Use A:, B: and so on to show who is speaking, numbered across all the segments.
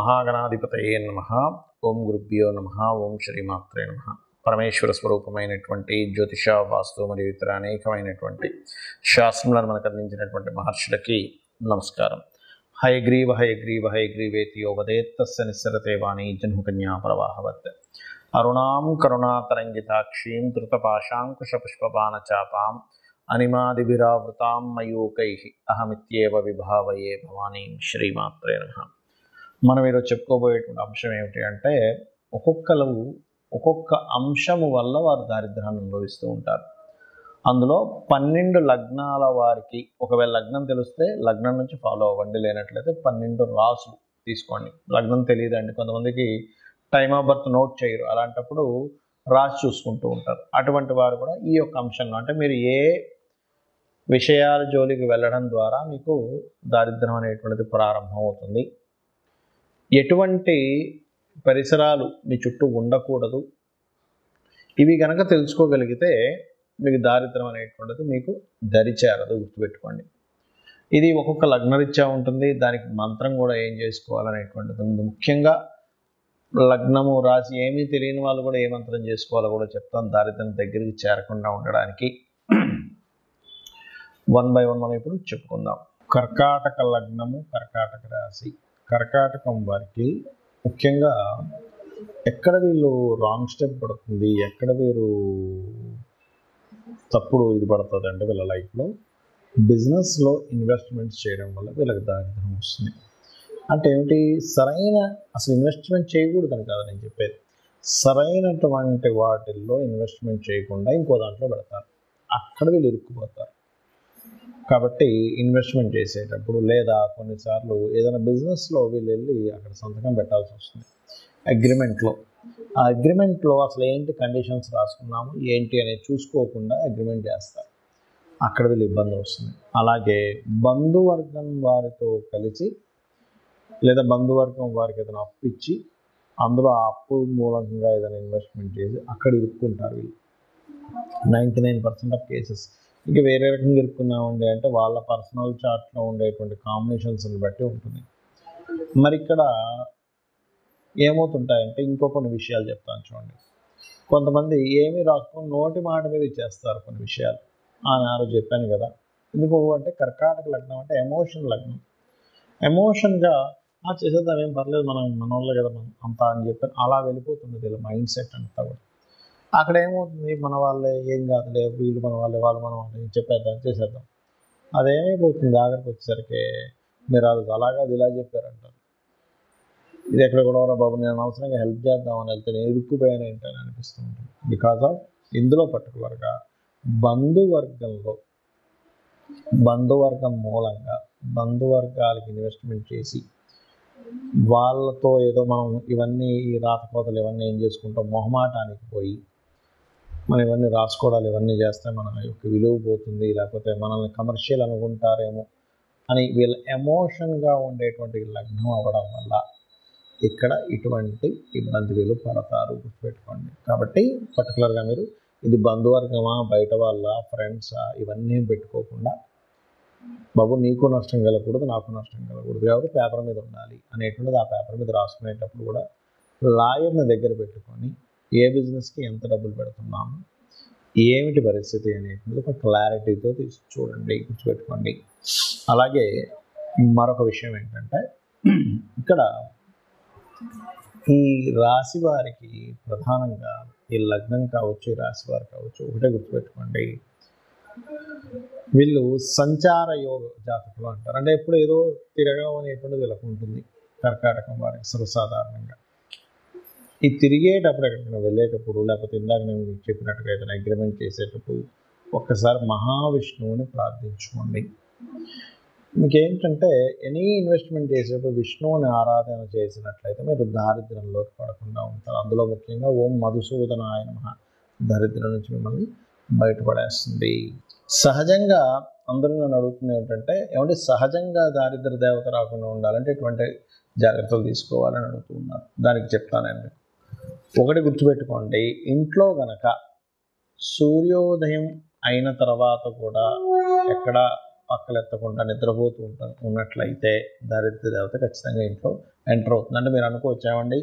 A: మహాగణాధిపతయే నమః. ఓం గురుభ్యో నమః. ఓం శ్రీమాత్రే నమః. పరమేశ్వర స్వరూపమైనటువంటి జ్యోతిష, వాస్తు మరియు ఇతర అనేకమైనటువంటి శాస్త్రములను మనకు అందించినటువంటి మహర్షులకి నమస్కారం. హయగ్రీవ హయగ్రీవ హయగ్రీవేతి యో వదేత్తస్య నిస్సరతే వాణి జన్మకన్యా ప్రవాహవత్. అరుణాం కరుణాతరంగితాక్షీం ధృతపాశాంకుశపుష్పబాణచాపాం అనిమాదిభిరావృతాం మయూకైః అహమిత్యేవ విభావయే భవానీం. శ్రీమాత్రే నమః. మనం ఈరోజు చెప్పుకోబోయేటువంటి అంశం ఏమిటి అంటే, ఒక్కొక్క అంశము వల్ల వారు దారిద్ర్యాన్ని అనుభవిస్తూ ఉంటారు. అందులో 12 లగ్నాల వారికి, ఒకవేళ లగ్నం తెలిస్తే లగ్నం నుంచి ఫాలో అవ్వండి, లేనట్లయితే 12 రాసులు తీసుకోండి. లగ్నం తెలియదండి, కొంతమందికి టైమ్ ఆఫ్ బర్త్ నోట్ చేయరు, అలాంటప్పుడు రాసి చూసుకుంటూ ఉంటారు. అటువంటి వారు కూడా ఈ యొక్క అంశంలో, అంటే మీరు ఏ విషయాల జోలికి వెళ్ళడం ద్వారా మీకు దారిద్ర్యం అనేటువంటిది ప్రారంభం అవుతుంది, ఎటువంటి పరిసరాలు మీ చుట్టూ ఉండకూడదు, ఇవి కనుక తెలుసుకోగలిగితే మీకు దారిద్ర్యం అనేటువంటిది మీకు దరిచేరదు. గుర్తుపెట్టుకోండి. ఇది ఒక్కొక్క లగ్నరీత్యా ఉంటుంది, దానికి మంత్రం కూడా ఏం చేసుకోవాలనేటువంటిది ఉంది. ముఖ్యంగా లగ్నము రాసి ఏమీ తెలియని వాళ్ళు కూడా ఏ మంత్రం చేసుకోవాలో కూడా చెప్తాను, దారిద్ర్యం దగ్గరికి చేరకుండా ఉండడానికి. 1 by 1 మనం ఇప్పుడు చెప్పుకుందాం. కర్కాటక లగ్నము, కర్కాటక రాశి. కర్కాటకం వారికి ముఖ్యంగా ఎక్కడ వీళ్ళు రాంగ్ స్టెప్ పడుతుంది, ఎక్కడ వీరు తప్పుడు ఇది పడుతుంది అంటే, వీళ్ళ లైఫ్లో బిజినెస్లో ఇన్వెస్ట్మెంట్స్ చేయడం వల్ల వీళ్ళకి దారిద్ర్యం వస్తుంది. అంటే ఏమిటి, అసలు ఇన్వెస్ట్మెంట్ చేయకూడదని కాదు నేను చెప్పేది, సరైనటువంటి వాటిల్లో ఇన్వెస్ట్మెంట్ చేయకుండా ఇంకో దాంట్లో పెడతారు, అక్కడ వీళ్ళు ఇరుక్కుపోతారు. కాబట్టి ఇన్వెస్ట్మెంట్ చేసేటప్పుడు, లేదా కొన్నిసార్లు ఏదైనా బిజినెస్లో వీళ్ళు వెళ్ళి అక్కడ సంతకం పెట్టాల్సి వస్తుంది అగ్రిమెంట్లో. ఆ అగ్రిమెంట్లో అసలు ఏంటి కండిషన్స్ రాసుకున్నాము ఏంటి అనేది చూసుకోకుండా అగ్రిమెంట్ చేస్తారు, అక్కడ వీళ్ళు ఇబ్బంది వస్తుంది. అలాగే బంధువర్గం వారితో కలిసి, లేదా బంధువర్గం వారికి ఏదైనా అప్పు ఇచ్చి అందులో ఆ అప్పు మూలంగా ఏదైనా ఇన్వెస్ట్మెంట్ చేసి అక్కడ ఇరుక్కుంటారు వీళ్ళు. 99% ఆఫ్ కేసెస్. ఇంకా వేరే రకంగా ఇరుక్కున్నామండి అంటే వాళ్ళ పర్సనల్ చార్ట్లో ఉండేటువంటి కాంబినేషన్స్ని బట్టి ఉంటుంది. మరి ఇక్కడ ఏమవుతుంటాయంటే, ఇంకో కొన్ని విషయాలు చెప్తాను చూడండి. కొంతమంది ఏమీ రాసుకొని నోటి మాట మీద ఇచ్చేస్తారు కొన్ని విషయాలు. ఆనాడు చెప్పాను కదా, ఎందుకు అంటే కర్కాటక లగ్నం అంటే ఎమోషన్ లగ్నం. ఎమోషన్గా చేసేద్దాం, ఏం పర్లేదు, మన వాళ్ళే కదా మనం అంతా అని చెప్పి అలా వెళ్ళిపోతుంది వీళ్ళ మైండ్ సెట్ అంతా కూడా. అక్కడ ఏమవుతుంది, మన వాళ్ళే, ఏం కాదులే, వీళ్ళు మన వాళ్ళే, వాళ్ళు మన వాళ్ళే, చెప్పేద్దాం, చేసేద్దాం. అదేమైపోతుంది ఆఖరికి వచ్చేసరికి, మీరు అది అలాగా ఇలా చెప్పారంటారు. ఇది ఎక్కడ కూడా బాబు, నేను అవసరంగా హెల్ప్ చేద్దామని వెళ్తే నేను ఇరుక్కుపోయాను ఏంటని అనిపిస్తూ ఉంటుంది. బికాజ్ ఆఫ్ ఇందులో పర్టికులర్గా బంధువర్గం మూలంగా బంధువర్గాలకి ఇన్వెస్ట్మెంట్ చేసి వాళ్ళతో ఏదో మనం ఇవన్నీ ఈ రాతకోతలు ఇవన్నీ ఏం చేసుకుంటాం, మొహమాటానికి పోయి మనం ఇవన్నీ రాసుకోవడాలు ఇవన్నీ చేస్తే మన యొక్క విలువ పోతుంది, లేకపోతే మనల్ని కమర్షియల్ అనుకుంటారేమో అని వీళ్ళ ఎమోషన్గా ఉండేటువంటి లగ్నం అవ్వడం వల్ల ఇక్కడ ఇటువంటి ఇబ్బంది వీళ్ళు పడతారు. గుర్తుపెట్టుకోండి. కాబట్టి పర్టికులర్గా మీరు ఇది బంధువర్గమా, బయట వాళ్ళ, ఫ్రెండ్సా, ఇవన్నీ పెట్టుకోకుండా, బాబు నీకు నష్టం కలగకూడదు, నాకు నష్టం కలగకూడదు, కాబట్టి పేపర్ మీద ఉండాలి అనేటువంటిది ఆ పేపర్ మీద రాసుకునేటప్పుడు కూడా లాయర్ని దగ్గర పెట్టుకొని ఏ బిజినెస్కి ఎంత డబ్బులు పెడుతున్నాము, ఏమిటి పరిస్థితి అనేటువంటిది ఒక క్లారిటీతో చూడండి, గుర్తుపెట్టుకోండి. అలాగే మరొక విషయం ఏంటంటే, ఇక్కడ ఈ రాశి వారికి ప్రధానంగా ఈ లగ్నం కావచ్చు, ఈ రాశి వారు కావచ్చు, ఒకటే గుర్తుపెట్టుకోండి, వీళ్ళు సంచార యోగ జాతకులు అంటారు. అంటే ఎప్పుడు ఏదో తిరగడం అనేటువంటిది వీళ్ళకు ఉంటుంది కర్కాటకం వారికి సర్వసాధారణంగా. ఈ తిరిగేటప్పుడు, ఎక్కడికైనా వెళ్ళేటప్పుడు, లేకపోతే ఇందాక నేను చెప్పినట్టుగా ఏదైనా అగ్రిమెంట్ చేసేటప్పుడు ఒక్కసారి మహావిష్ణువుని ప్రార్థించుకోండి. మీకు ఏంటంటే, ఎనీ ఇన్వెస్ట్మెంట్ చేసేటప్పుడు విష్ణువుని ఆరాధన చేసినట్లయితే మీరు దారిద్ర్యంలోకి పడకుండా ఉంటారు. అందులో ముఖ్యంగా ఓం మధుసూదనాయ నమః దారిద్ర్యం నుంచి మిమ్మల్ని బయటపడేస్తుంది. సహజంగా అందరూ నన్ను అడుగుతుంది ఏంటంటే, ఏమంటే సహజంగా దారిద్ర్య దేవత రాకుండా ఉండాలంటే ఎటువంటి జాగ్రత్తలు తీసుకోవాలని అడుగుతున్నారు. దానికి చెప్తానండి. ఒకటి గుర్తుపెట్టుకోండి, ఇంట్లో గనక సూర్యోదయం అయిన తర్వాత కూడా ఎక్కడ పక్కలెత్తకుండా నిద్రపోతూ ఉన్నట్లయితే దారిద్ర్య దేవత ఖచ్చితంగా ఇంట్లో ఎంటర్ అవుతుంది. అంటే మీరు అనుకోవచ్చు, ఏమండి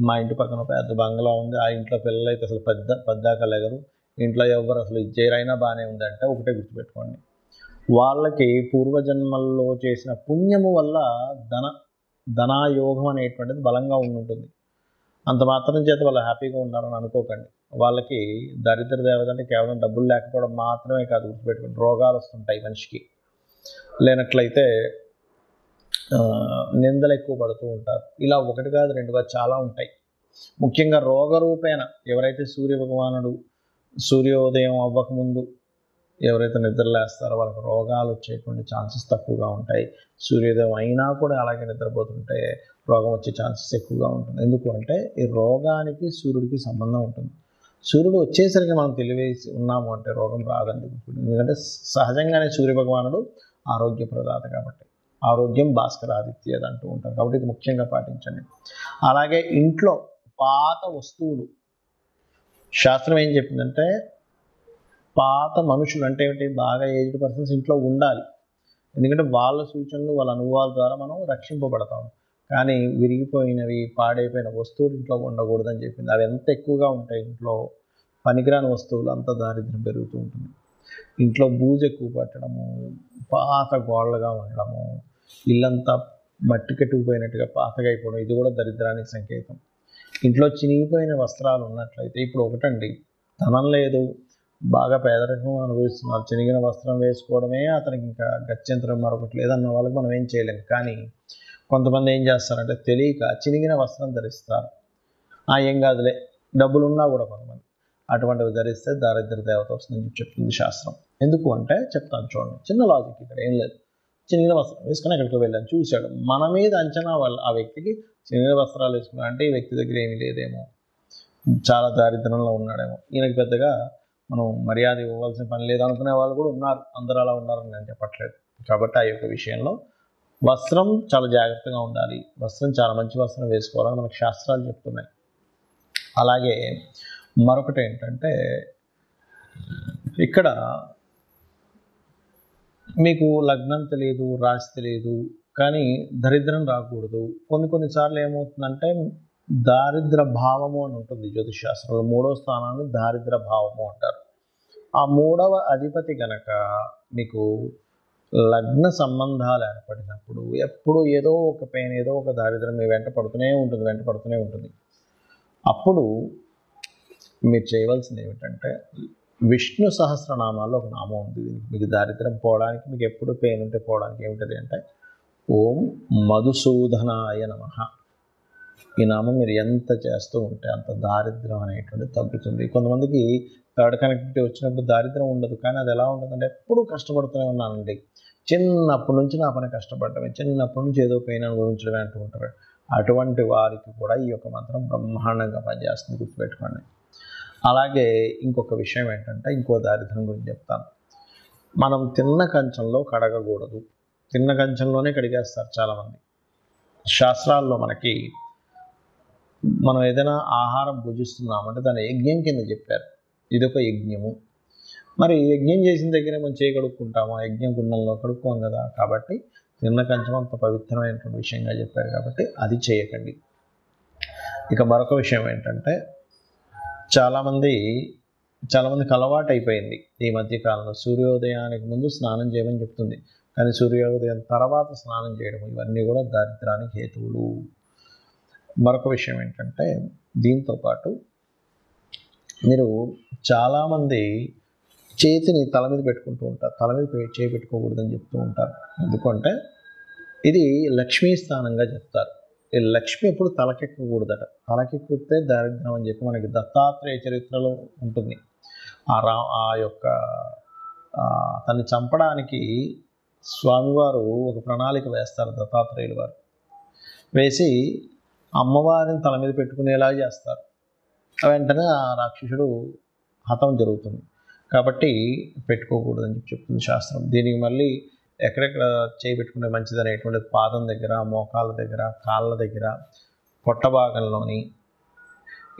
A: మా ఇంటి పక్కన పెద్ద బంగ్లా ఉంది, ఆ ఇంట్లో పిల్లలు అయితే అసలు పెద్దాక లేగరు, ఇంట్లో ఎవరు అసలు ఇజ్జేరైనా బాగానే ఉంది అంటే ఒకటే గుర్తుపెట్టుకోండి, వాళ్ళకి పూర్వజన్మల్లో చేసిన పుణ్యము వల్ల ధనాయోగం అనేటువంటిది బలంగా ఉంటుంది. అంత మాత్రం చేత వాళ్ళు హ్యాపీగా ఉన్నారని అనుకోకండి. వాళ్ళకి దరిద్ర దేవత అంటే కేవలం డబ్బులు లేకపోవడం మాత్రమే కాదు, గుర్తుపెట్టుకోండి, రోగాలు వస్తుంటాయి మనిషికి. లేనట్లయితే నిందలు ఎక్కువ పడుతూ ఉంటారు. ఇలా ఒకటి కాదు రెండు కాదు చాలా ఉంటాయి. ముఖ్యంగా రోగరూపేణ ఎవరైతే సూర్య భగవానుడు సూర్యోదయం అవ్వకముందు ఎవరైతే నిద్రలేస్తారో వాళ్ళకి రోగాలు వచ్చేటువంటి ఛాన్సెస్ తక్కువగా ఉంటాయి. సూర్యోదయం అయినా కూడా అలాగే నిద్రపోతుంటే రోగం వచ్చే ఛాన్సెస్ ఎక్కువగా ఉంటుంది. ఎందుకు అంటే ఈ రోగానికి సూర్యుడికి సంబంధం ఉంటుంది. సూర్యుడు వచ్చేసరికి మనం తెలివేసి ఉన్నాము అంటే రోగం రాదండి. ఎందుకంటే సహజంగానే సూర్యభగవానుడు ఆరోగ్య ప్రదాత కాబట్టి, ఆరోగ్యం భాస్కరాదిత్యది అంటూ ఉంటారు కాబట్టి ఇది ముఖ్యంగా పాటించండి. అలాగే ఇంట్లో పాత వస్తువులు, శాస్త్రం ఏం చెప్పిందంటే పాత మనుషులు అంటే ఏమిటి, బాగా ఏజ్డ్ పర్సన్స్ ఇంట్లో ఉండాలి. ఎందుకంటే వాళ్ళ సూచనలు వాళ్ళ అనుభవాల ద్వారా మనం రక్షింపబడతాం. కానీ విరిగిపోయినవి పాడైపోయిన వస్తువులు ఇంట్లో ఉండకూడదని చెప్పింది. అవి ఎంత ఎక్కువగా ఉంటాయి ఇంట్లో, పనికిరాని వస్తువులు అంత దారిద్ర్యం పెరుగుతూ ఉంటుంది. ఇంట్లో బూజు ఎక్కువ పట్టడము, పాత గోళ్ళగా ఉండడము, ఇల్లంతా మట్టి కట్టుకుపోయినట్టుగా పాతగా అయిపోవడం, ఇది కూడా దరిద్రానికి సంకేతం. ఇంట్లో చినిగిపోయిన వస్త్రాలు ఉన్నట్లయితే, ఇప్పుడు ఒకటండి, ధనం లేదు, బాగా పేదరికం అనుభవిస్తున్నారు, చినిగిన వస్త్రం వేసుకోవడమే అతనికి ఇంకా గత్యంతరం మరొకటి లేదన్న వాళ్ళకి మనం ఏం చేయలేము. కానీ కొంతమంది ఏం చేస్తారంటే తెలియక చినిగిన వస్త్రం ధరిస్తారు. ఏం కాదులే, డబ్బులున్నా కూడా కొంతమంది అటువంటివి ధరిస్తే దారిద్ర్య దేవత వస్తుందని చెప్తుంది శాస్త్రం. ఎందుకు అంటే చెప్తాను చూడండి, చిన్న లాజిక్ ఇక్కడ ఏం లేదు. చినిగిన వస్త్రం వేసుకుని ఎక్కడికి వెళ్ళాను, చూశాడు, మన మీద అంచనా వాళ్ళు ఆ వ్యక్తికి చినిగిన వస్త్రాలు వేసుకున్నా అంటే ఈ వ్యక్తి దగ్గర ఏమీ లేదేమో, చాలా దారిద్ర్యంలో ఉన్నాడేమో, ఈయనకి పెద్దగా మనం మర్యాద ఇవ్వవలసిన పని లేదు అనుకునే వాళ్ళు కూడా ఉన్నారు. అందరూ అలా ఉన్నారని నేను చెప్పట్లేదు. కాబట్టి ఆ యొక్క విషయంలో వస్త్రం చాలా జాగ్రత్తగా ఉండాలి. వస్త్రం చాలా మంచి వస్త్రం వేసుకోవాలని మనకు శాస్త్రాలు చెప్తున్నాయి. అలాగే మరొకటి ఏంటంటే, ఇక్కడ మీకు లగ్నం తెలియదు, రాశి తెలియదు, కానీ దరిద్రం రాకూడదు. కొన్నిసార్లు ఏమవుతుందంటే దారిద్ర భావము అని ఉంటుంది జ్యోతిష్ శాస్త్రంలో. 3వ స్థానాన్ని దారిద్ర భావము అంటారు. ఆ 3వ అధిపతి గనక మీకు లగ్న సంబంధాలు ఏర్పడినప్పుడు ఎప్పుడు ఏదో ఒక పెయిన్, ఏదో ఒక దారిద్రం మీ వెంట పడుతూనే ఉంటుంది. అప్పుడు మీరు చేయవలసింది ఏమిటంటే, విష్ణు సహస్రనామాల్లో ఒక నామం ఉంది. మీకు దారిద్రం పోవడానికి, మీకు ఎప్పుడు పెయిన్ ఉంటే పోవడానికి ఏమిటది అంటే ఓం మధుసూదనాయ నమః. ఈ నామం మీరు ఎంత చేస్తూ ఉంటే అంత దారిద్రం అనేటువంటి తగ్గుతుంది. కొంతమందికి థర్డ్ కనెక్టివిటీ వచ్చినప్పుడు దారిద్రం ఉండదు, కానీ అది ఎలా ఉంటుందంటే ఎప్పుడూ కష్టపడుతూనే ఉన్నానండి, చిన్నప్పటి నుంచి నా పని కష్టపడటమే, చిన్నప్పటి నుంచి ఏదో పెయిన్ అనుభవించడమే అంటూ ఉంటారు. అటువంటి వారికి కూడా ఈ యొక్క మంత్రం బ్రహ్మాండంగా పనిచేస్తుంది, గుర్తుపెట్టుకోండి. అలాగే ఇంకొక విషయం ఏంటంటే, ఇంకో దారిద్రం గురించి చెప్తాను. మనం తిన్న కంచంలో కడగకూడదు. తిన్న కంచంలోనే కడిగేస్తారు చాలామంది. శాస్త్రాల్లో మనకి మనం ఏదైనా ఆహారం భుజిస్తున్నామంటే దాన్ని యజ్ఞం కింద చెప్పారు. ఇదొక యజ్ఞము. మరి యజ్ఞం చేసిన దగ్గరే మనం చేయగలుగుకుంటామా? యజ్ఞం గుండంలో కడుక్కోం కదా. కాబట్టి తిన్న కంచం అంత పవిత్రమైనటువంటి విషయంగా చెప్పారు కాబట్టి అది చేయకండి. ఇక మరొక విషయం ఏంటంటే, చాలామందికి అలవాటు అయిపోయింది ఈ మధ్యకాలంలో సూర్యోదయానికి ముందు స్నానం చేయమని చెప్తుంది, కానీ సూర్యోదయం తర్వాత స్నానం చేయడం, ఇవన్నీ కూడా దారిద్రానికి హేతువులు. మరొక విషయం ఏంటంటే, దీంతోపాటు మీరు చాలామంది చేతిని తల మీద పెట్టుకుంటూ ఉంటారు, తల మీద చేయి పెట్టుకోకూడదని చెప్తూ ఉంటారు. ఎందుకంటే ఇది లక్ష్మీ స్థానంగా చెప్తారు. ఈ లక్ష్మి ఎప్పుడు తలకెక్కకూడదట. తలకెక్కితే దారిద్రం అని చెప్పి మనకి దత్తాత్రేయ చరిత్రలో ఉంటుంది. ఆ యొక్క తన్ని చంపడానికి స్వామివారు ఒక ప్రణాళిక వేస్తారు. దత్తాత్రేయులు వారు వేసి అమ్మవారిని తల మీద పెట్టుకునేలా చేస్తారు. వెంటనే ఆ రాక్షసుడు హతం జరుగుతుంది. కాబట్టి పెట్టుకోకూడదని చెప్తుంది శాస్త్రం. దీనికి మళ్ళీ ఎక్కడెక్కడ చేయబెట్టుకుంటే మంచిది అనేటువంటి పాదం దగ్గర, మోకాళ్ళ దగ్గర, కాళ్ళ దగ్గర, పొట్ట భాగంలోని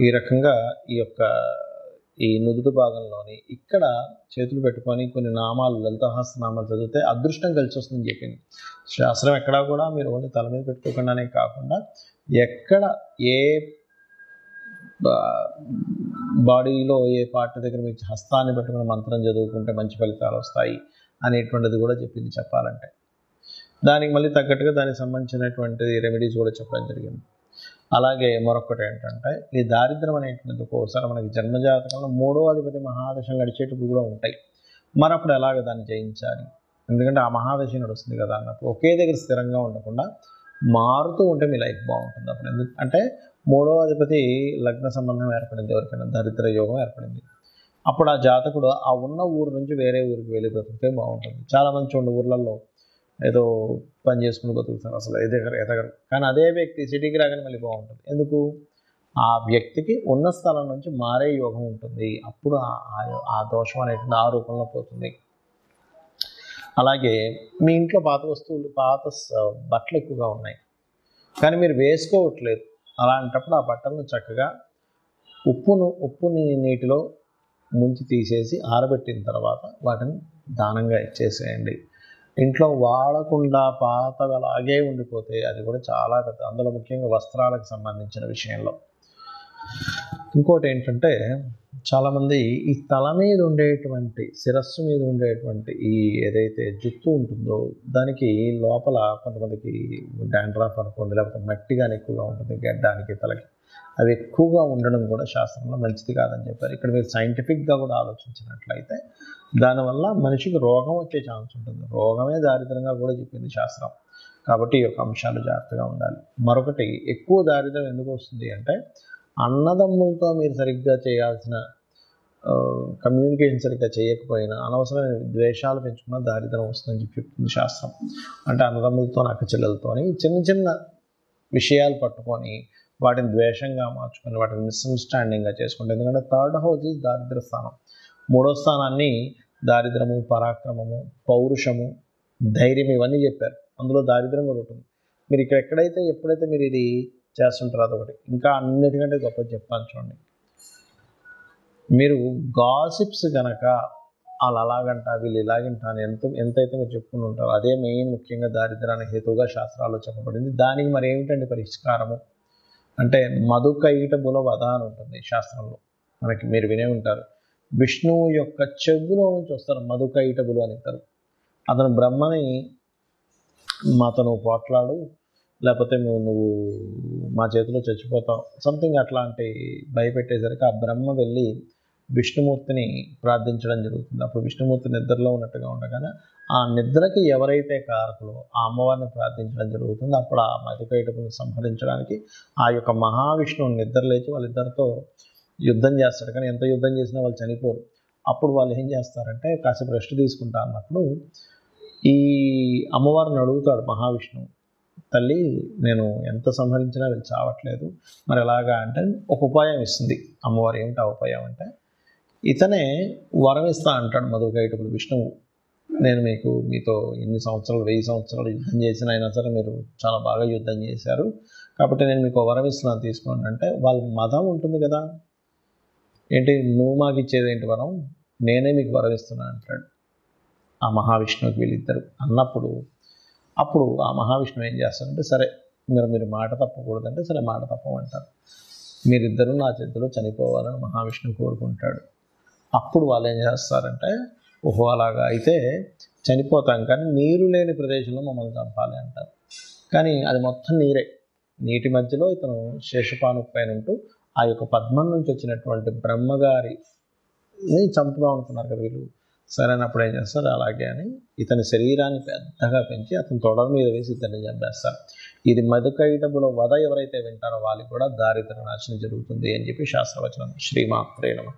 A: ఈ రకంగా ఈ యొక్క ఈ నుదుటి భాగంలోని ఇక్కడ చేతులు పెట్టుకొని కొన్ని నామాలు, లలితాసహస్ర నామాలు చదివితే అదృష్టం కలిసి వస్తుందని చెప్పింది శాస్త్రం. ఎక్కడా కూడా మీరు ఓన్లీ తల మీద పెట్టుకోకుండానే కాకుండా ఎక్కడ ఏ బాడీలో ఏ పార్ట్ దగ్గర మీకు హస్తాన్ని పెట్టుకుని మంత్రం చదువుకుంటే మంచి ఫలితాలు వస్తాయి అనేటువంటిది కూడా చెప్పింది చెప్పాలంటే. దానికి మళ్ళీ తగ్గట్టుగా దానికి సంబంధించినటువంటి రెమెడీస్ కూడా చెప్పడం జరిగింది. అలాగే మరొకటి ఏంటంటే ఈ దారిద్ర్యం అనేటువంటిది ఒక్కోసారి మనకి జన్మజాతకంలో 3వ అధిపతి మహాదశలు నడిచేటప్పుడు కూడా ఉంటాయి. మరి అప్పుడు ఎలాగ దాన్ని జయించాలి? ఎందుకంటే ఆ మహాదశ నడుస్తుంది కదా అన్నప్పుడు ఒకే దగ్గర స్థిరంగా ఉండకుండా మారుతూ ఉంటే మీ లైఫ్ బాగుంటుంది. అప్పుడు ఎందుకంటే 3వ అధిపతి లగ్న సంబంధం ఏర్పడింది, ఎవరికైనా దరిద్ర యోగం ఏర్పడింది. అప్పుడు ఆ జాతకుడు ఆ ఉన్న ఊరు నుంచి వేరే ఊరికి వెళ్ళి బ్రతికితే బాగుంటుంది. చాలామంది చూడండి ఊర్లలో ఏదో పని చేసుకుని బతుకుతారు, అసలు ఎదగరు. కానీ అదే వ్యక్తి సిటీకి రాగానే మళ్ళీ బాగుంటుంది. ఎందుకు? ఆ వ్యక్తికి ఉన్న స్థలం నుంచి మారే యోగం ఉంటుంది. అప్పుడు ఆ దోషం అనేటువంటి ఆ రూపంలో పోతుంది. అలాగే మీ ఇంట్లో పాత వస్తువులు, పాత బట్టలు ఎక్కువగా ఉన్నాయి కానీ మీరు వేసుకోవట్లేదు. అలాంటప్పుడు ఆ బట్టలను చక్కగా ఉప్పుని నీటిలో ముంచి తీసేసి ఆరబెట్టిన తర్వాత వాటిని దానంగా ఇచ్చేసేయండి. ఇంట్లో వాడకుండా పాతవి అలాగే ఉండిపోతే అది కూడా చాలా పెద్ద, అందులో ముఖ్యంగా వస్త్రాలకు సంబంధించిన విషయంలో. ఇంకోటి ఏంటంటే చాలామంది ఈ తల మీద ఉండేటువంటి, శిరస్సు మీద ఉండేటువంటి ఈ ఏదైతే జుత్తు ఉంటుందో దానికి లోపల కొంతమందికి డాండ్రఫ్ అనుకోండి, లేకపోతే మట్టి కానీ ఎక్కువగా ఉంటుంది గడ్డానికి, తలకి. అవి ఎక్కువగా ఉండడం కూడా శాస్త్రంలో మంచిది కాదని చెప్పారు. ఇక్కడ మీరు సైంటిఫిక్గా కూడా ఆలోచించినట్లయితే దానివల్ల మనిషికి రోగం వచ్చే ఛాన్స్ ఉంటుంది. రోగమే దారిద్రంగా కూడా చెప్పింది శాస్త్రం. కాబట్టి ఈ యొక్క అంశాలు జాగ్రత్తగా ఉండాలి. మరొకటి, ఎక్కువ దారిద్రం ఎందుకు వస్తుంది అంటే అన్నదమ్ములతో మీరు సరిగ్గా చేయాల్సిన కమ్యూనికేషన్ సరిగ్గా చేయకపోయినా అనవసరమైన ద్వేషాలు పెంచుకున్న దారిద్రం వస్తుందని చెప్తుంది శాస్త్రం. అంటే అన్నదమ్ములతో, అక్క చెల్లెలతోని చిన్న చిన్న విషయాలు పట్టుకొని వాటిని ద్వేషంగా మార్చుకొని వాటిని మిస్అండర్స్టాండింగ్గా చేసుకుంటే, ఎందుకంటే 3rd హౌస్ ఈజ్ దారిద్ర స్థానం. 3వ స్థానాన్ని దారిద్రము, పరాక్రమము, పౌరుషము, ధైర్యం ఇవన్నీ చెప్పారు. అందులో దారిద్రం కూడా ఉంటుంది. మీరు ఇక్కడ ఎప్పుడైతే మీరు ఇది చేస్తుంటారో అదొకటి. ఇంకా అన్నిటికంటే గొప్పది చెప్తాను చూడండి. మీరు గాసిప్స్ కనుక వాళ్ళు అలాగంట వీళ్ళు ఇలాగంట అని ఎంతైతే మీరు చెప్పుకుని ఉంటారో అదే మెయిన్ ముఖ్యంగా దారిద్రానికి హేతువుగా శాస్త్రాల్లో చెప్పబడింది. దానికి మరి ఏమిటండి పరిష్కారము అంటే మధుకైటబుల వధ అని ఉంటుంది శాస్త్రంలో. మనకి మీరు వినే ఉంటారు, విష్ణువు యొక్క చెవులో నుంచి వస్తారు మధుకైటబులు అని అంటారు. అతను బ్రహ్మని మాతో నువ్వు పోట్లాడు, లేకపోతే నువ్వు మా చేతిలో చచ్చిపోతావు, సంథింగ్ అట్లాంటి భయపెట్టేసరికి ఆ బ్రహ్మ వెళ్ళి విష్ణుమూర్తిని ప్రార్థించడం జరుగుతుంది. అప్పుడు విష్ణుమూర్తి నిద్రలో ఉన్నట్టుగా ఉండగానే ఆ నిద్రకి ఎవరైతే కారకులో ఆ అమ్మవారిని ప్రార్థించడం జరుగుతుంది. అప్పుడు ఆ మధుకైటబులను సంహరించడానికి ఆ యొక్క మహావిష్ణువు నిద్ర లేచి వాళ్ళిద్దరితో యుద్ధం చేస్తాడు. కానీ ఎంత యుద్ధం చేసినా వాళ్ళు చనిపోరు. అప్పుడు వాళ్ళు ఏం చేస్తారంటే కాసేపు రెస్ట్ తీసుకుంటా అన్నప్పుడు ఈ అమ్మవారిని అడుగుతాడు మహావిష్ణువు, తల్లి నేను ఎంత సంహరించినా వీళ్ళు చావట్లేదు, మరి ఎలాగా అంటే ఒక ఉపాయం ఇస్తుంది అమ్మవారు. ఏమిటి ఆ ఉపాయం అంటే, ఇతనే వరం ఇస్తా అంటాడు మధుకైటబులు విష్ణువు. నేను మీతో ఎన్ని సంవత్సరాలు 1000 సంవత్సరాలు యుద్ధం చేసిన అయినా సరే మీరు చాలా బాగా యుద్ధం చేశారు, కాబట్టి నేను మీకు వరం ఇస్తున్నాను తీసుకోండి అంటే, వాళ్ళ మతం ఉంటుంది కదా, ఏంటి నువ్వు మాకు ఇచ్చేది ఏంటి వరం, నేనే మీకు వరం ఇస్తున్నాను అంటాడు ఆ మహావిష్ణువుకి వీళ్ళిద్దరు అన్నప్పుడు. అప్పుడు ఆ మహావిష్ణువు ఏం చేస్తారంటే, సరే మీరు మాట తప్పకూడదంటే సరే మాట తప్పమంటారు. మీరిద్దరూ నా చేతిలో చనిపోవాలని మహావిష్ణువు కోరుకుంటాడు. అప్పుడు వాళ్ళు ఏం చేస్తారంటే, ఓహో అలాగా అయితే చనిపోతాం కానీ నీరు లేని ప్రదేశంలో మమ్మల్ని చంపాలి అంటారు. కానీ అది మొత్తం నీరే. నీటి మధ్యలో ఇతను శేషపాను పైన ఉంటూ ఆ యొక్క పద్మం నుంచి వచ్చినటువంటి బ్రహ్మగారిని చంపుదాం అనుకున్నారు కదా వీళ్ళు. సరైనప్పుడు ఏం చేస్తారు, అలాగే అని ఇతని శరీరాన్ని పెద్దగా పెంచి అతని తొడల మీద వేసి ఇతన్ని చంపేస్తారు. ఇది మధుకైటబుల వధ ఎవరైతే వింటారో వాళ్ళకి కూడా దారిద్ర నాశనం జరుగుతుంది అని చెప్పి శాస్త్రవచనం. శ్రీమాత్రే నమః.